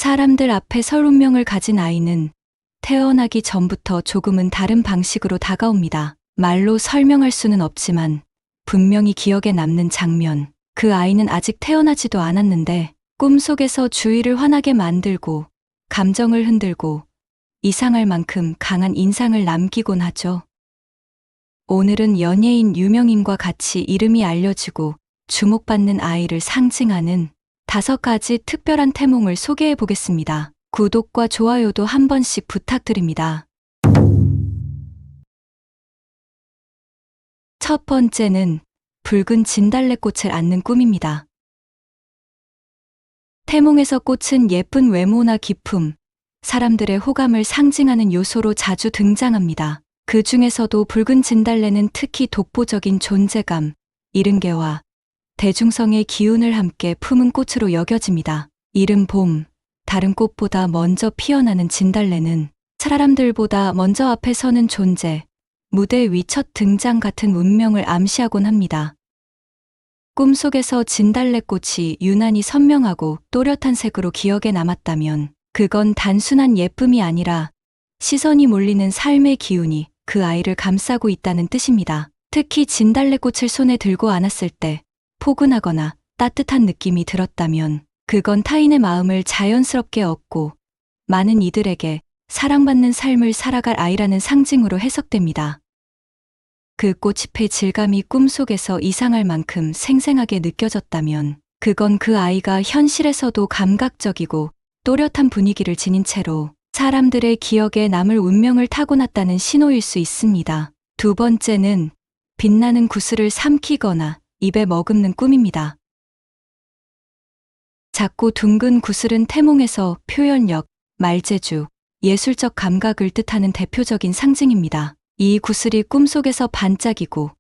사람들 앞에 설 운명을 가진 아이는 태어나기 전부터 조금은 다른 방식으로 다가옵니다. 말로 설명할 수는 없지만 분명히 기억에 남는 장면. 그 아이는 아직 태어나지도 않았는데 꿈속에서 주위를 화나게 만들고 감정을 흔들고 이상할 만큼 강한 인상을 남기곤 하죠. 오늘은 연예인 유명인과 같이 이름이 알려지고 주목받는 아이를 상징하는 5가지 특별한 태몽을 소개해 보겠습니다. 구독과 좋아요도 한 번씩 부탁드립니다. 첫 번째는 붉은 진달래꽃을 안는 꿈입니다. 태몽에서 꽃은 예쁜 외모나 기품, 사람들의 호감을 상징하는 요소로 자주 등장합니다. 그 중에서도 붉은 진달래는 특히 독보적인 존재감, 이른개와 대중성의 기운을 함께 품은 꽃으로 여겨집니다. 이른 봄, 다른 꽃보다 먼저 피어나는 진달래는 사람들보다 먼저 앞에 서는 존재, 무대 위 첫 등장 같은 운명을 암시하곤 합니다. 꿈속에서 진달래꽃이 유난히 선명하고 또렷한 색으로 기억에 남았다면 그건 단순한 예쁨이 아니라 시선이 몰리는 삶의 기운이 그 아이를 감싸고 있다는 뜻입니다. 특히 진달래꽃을 손에 들고 안았을 때 포근하거나 따뜻한 느낌이 들었다면 그건 타인의 마음을 자연스럽게 얻고 많은 이들에게 사랑받는 삶을 살아갈 아이라는 상징으로 해석됩니다. 그 꽃잎의 질감이 꿈속에서 이상할 만큼 생생하게 느껴졌다면 그건 그 아이가 현실에서도 감각적이고 또렷한 분위기를 지닌 채로 사람들의 기억에 남을 운명을 타고났다는 신호일 수 있습니다. 두 번째는 빛나는 구슬을 삼키거나 입에 머금는 꿈입니다. 작고 둥근 구슬은 태몽에서 표현력, 말재주, 예술적 감각을 뜻하는 대표적인 상징입니다. 이 구슬이 꿈속에서 반짝이고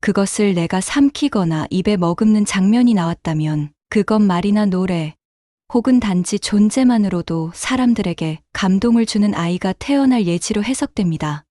그것을 내가 삼키거나 입에 머금는 장면이 나왔다면 그건 말이나 노래 혹은 단지 존재만으로도 사람들에게 감동을 주는 아이가 태어날 예지로 해석됩니다.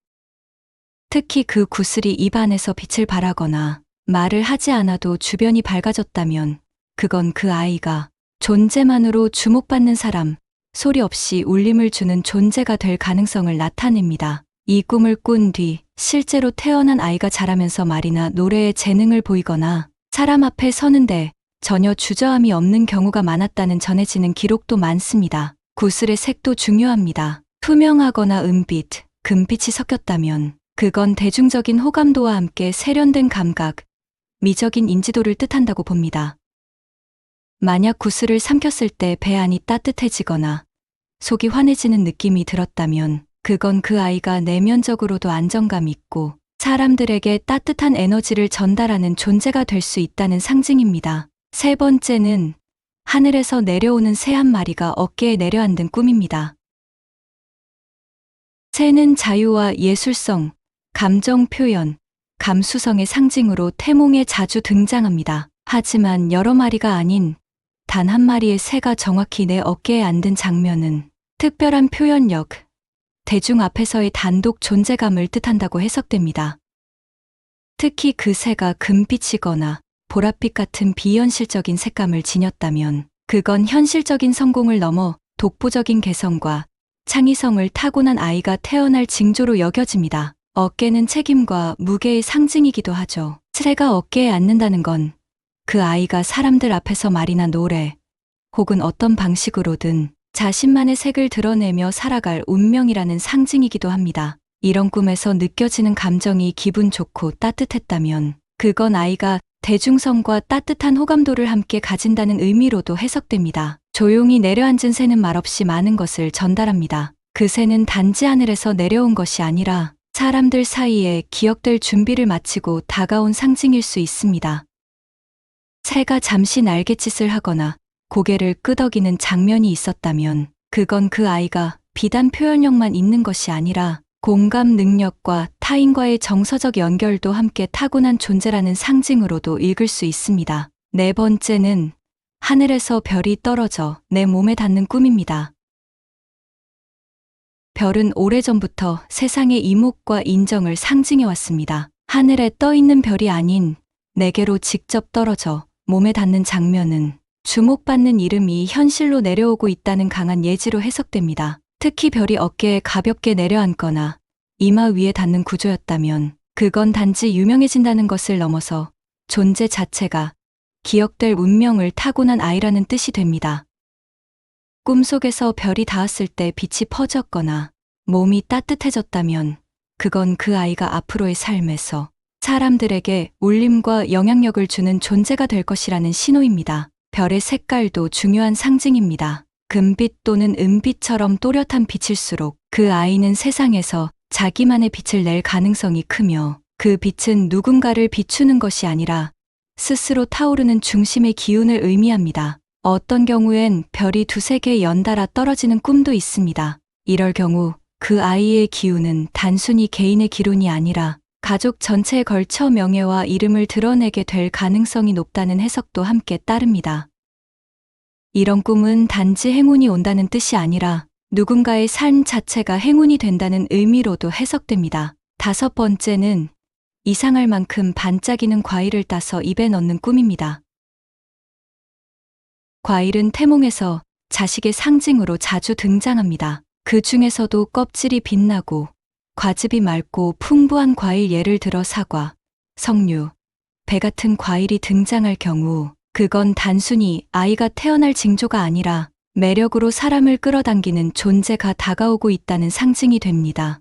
특히 그 구슬이 입 안에서 빛을 발하거나 말을 하지 않아도 주변이 밝아졌다면 그건 그 아이가 존재만으로 주목받는 사람, 소리 없이 울림을 주는 존재가 될 가능성을 나타냅니다. 이 꿈을 꾼 뒤 실제로 태어난 아이가 자라면서 말이나 노래에 재능을 보이거나 사람 앞에 서는데 전혀 주저함이 없는 경우가 많았다는 전해지는 기록도 많습니다. 구슬의 색도 중요합니다. 투명하거나 은빛, 금빛이 섞였다면 그건 대중적인 호감도와 함께 세련된 감각, 미적인 인지도를 뜻한다고 봅니다. 만약 구슬을 삼켰을 때 배 안이 따뜻해지거나 속이 환해지는 느낌이 들었다면 그건 그 아이가 내면적으로도 안정감 있고 사람들에게 따뜻한 에너지를 전달하는 존재가 될 수 있다는 상징입니다. 세 번째는 하늘에서 내려오는 새 한 마리가 어깨에 내려앉은 꿈입니다. 새는 자유와 예술성, 감정 표현, 감수성의 상징으로 태몽에 자주 등장합니다. 하지만 여러 마리가 아닌 단 한 마리의 새가 정확히 내 어깨에 앉은 장면은 특별한 표현력, 대중 앞에서의 단독 존재감을 뜻한다고 해석됩니다. 특히 그 새가 금빛이거나 보랏빛 같은 비현실적인 색감을 지녔다면 그건 현실적인 성공을 넘어 독보적인 개성과 창의성을 타고난 아이가 태어날 징조로 여겨집니다. 어깨는 책임과 무게의 상징이기도 하죠. 새가 어깨에 앉는다는 건 그 아이가 사람들 앞에서 말이나 노래 혹은 어떤 방식으로든 자신만의 색을 드러내며 살아갈 운명이라는 상징이기도 합니다. 이런 꿈에서 느껴지는 감정이 기분 좋고 따뜻했다면 그건 아이가 대중성과 따뜻한 호감도를 함께 가진다는 의미로도 해석됩니다. 조용히 내려앉은 새는 말없이 많은 것을 전달합니다. 그 새는 단지 하늘에서 내려온 것이 아니라 사람들 사이에 기억될 준비를 마치고 다가온 상징일 수 있습니다. 새가 잠시 날갯짓을 하거나 고개를 끄덕이는 장면이 있었다면 그건 그 아이가 비단 표현력만 있는 것이 아니라 공감 능력과 타인과의 정서적 연결도 함께 타고난 존재라는 상징으로도 읽을 수 있습니다. 네 번째는 하늘에서 별이 떨어져 내 몸에 닿는 꿈입니다. 별은 오래전부터 세상의 이목과 인정을 상징해왔습니다. 하늘에 떠 있는 별이 아닌 내게로 직접 떨어져 몸에 닿는 장면은 주목받는 이름이 현실로 내려오고 있다는 강한 예지로 해석됩니다. 특히 별이 어깨에 가볍게 내려앉거나 이마 위에 닿는 구조였다면 그건 단지 유명해진다는 것을 넘어서 존재 자체가 기억될 운명을 타고난 아이라는 뜻이 됩니다. 꿈속에서 별이 닿았을 때 빛이 퍼졌거나 몸이 따뜻해졌다면 그건 그 아이가 앞으로의 삶에서 사람들에게 울림과 영향력을 주는 존재가 될 것이라는 신호입니다. 별의 색깔도 중요한 상징입니다. 금빛 또는 은빛처럼 또렷한 빛일수록 그 아이는 세상에서 자기만의 빛을 낼 가능성이 크며 그 빛은 누군가를 비추는 것이 아니라 스스로 타오르는 중심의 기운을 의미합니다. 어떤 경우엔 별이 두세 개 연달아 떨어지는 꿈도 있습니다. 이럴 경우 그 아이의 기운은 단순히 개인의 기운이 아니라 가족 전체에 걸쳐 명예와 이름을 드러내게 될 가능성이 높다는 해석도 함께 따릅니다. 이런 꿈은 단지 행운이 온다는 뜻이 아니라 누군가의 삶 자체가 행운이 된다는 의미로도 해석됩니다. 5번째는 이상할 만큼 반짝이는 과일을 따서 입에 넣는 꿈입니다. 과일은 태몽에서 자식의 상징으로 자주 등장합니다. 그 중에서도 껍질이 빛나고 과즙이 맑고 풍부한 과일, 예를 들어 사과, 석류, 배 같은 과일이 등장할 경우 그건 단순히 아이가 태어날 징조가 아니라 매력으로 사람을 끌어당기는 존재가 다가오고 있다는 상징이 됩니다.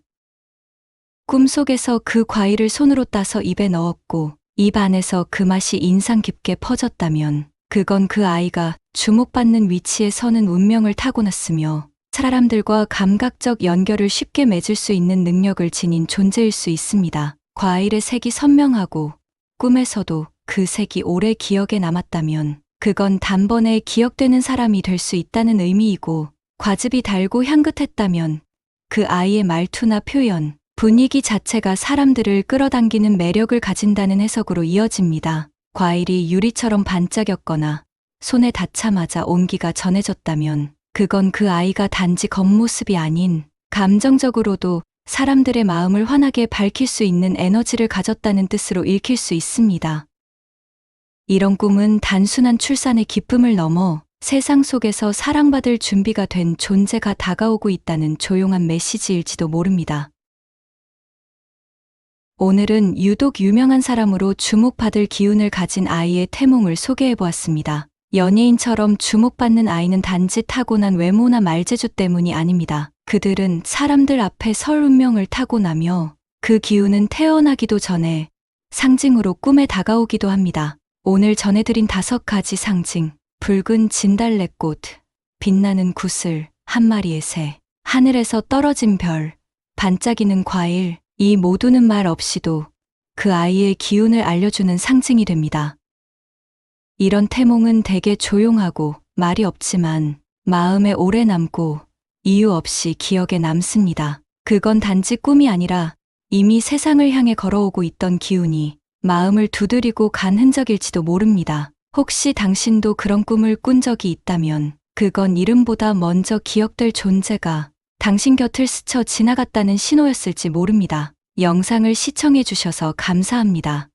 꿈속에서 그 과일을 손으로 따서 입에 넣었고 입 안에서 그 맛이 인상 깊게 퍼졌다면 그건 그 아이가 주목받는 위치에 서는 운명을 타고났으며 사람들과 감각적 연결을 쉽게 맺을 수 있는 능력을 지닌 존재일 수 있습니다. 과일의 색이 선명하고 꿈에서도 그 색이 오래 기억에 남았다면 그건 단번에 기억되는 사람이 될 수 있다는 의미이고, 과즙이 달고 향긋했다면 그 아이의 말투나 표현, 분위기 자체가 사람들을 끌어당기는 매력을 가진다는 해석으로 이어집니다. 과일이 유리처럼 반짝였거나 손에 닿자마자 온기가 전해졌다면 그건 그 아이가 단지 겉모습이 아닌 감정적으로도 사람들의 마음을 환하게 밝힐 수 있는 에너지를 가졌다는 뜻으로 읽힐 수 있습니다. 이런 꿈은 단순한 출산의 기쁨을 넘어 세상 속에서 사랑받을 준비가 된 존재가 다가오고 있다는 조용한 메시지일지도 모릅니다. 오늘은 유독 유명한 사람으로 주목받을 기운을 가진 아이의 태몽을 소개해보았습니다. 연예인처럼 주목받는 아이는 단지 타고난 외모나 말재주 때문이 아닙니다. 그들은 사람들 앞에 설 운명을 타고나며 그 기운은 태어나기도 전에 상징으로 꿈에 다가오기도 합니다. 오늘 전해드린 5가지 상징, 붉은 진달래꽃, 빛나는 구슬, 한 마리의 새, 하늘에서 떨어진 별, 반짝이는 과일, 이 모두는 말 없이도 그 아이의 기운을 알려주는 상징이 됩니다. 이런 태몽은 대개 조용하고 말이 없지만 마음에 오래 남고 이유 없이 기억에 남습니다. 그건 단지 꿈이 아니라 이미 세상을 향해 걸어오고 있던 기운이 마음을 두드리고 간 흔적일지도 모릅니다. 혹시 당신도 그런 꿈을 꾼 적이 있다면 그건 이름보다 먼저 기억될 존재가 당신 곁을 스쳐 지나갔다는 신호였을지 모릅니다. 영상을 시청해 주셔서 감사합니다.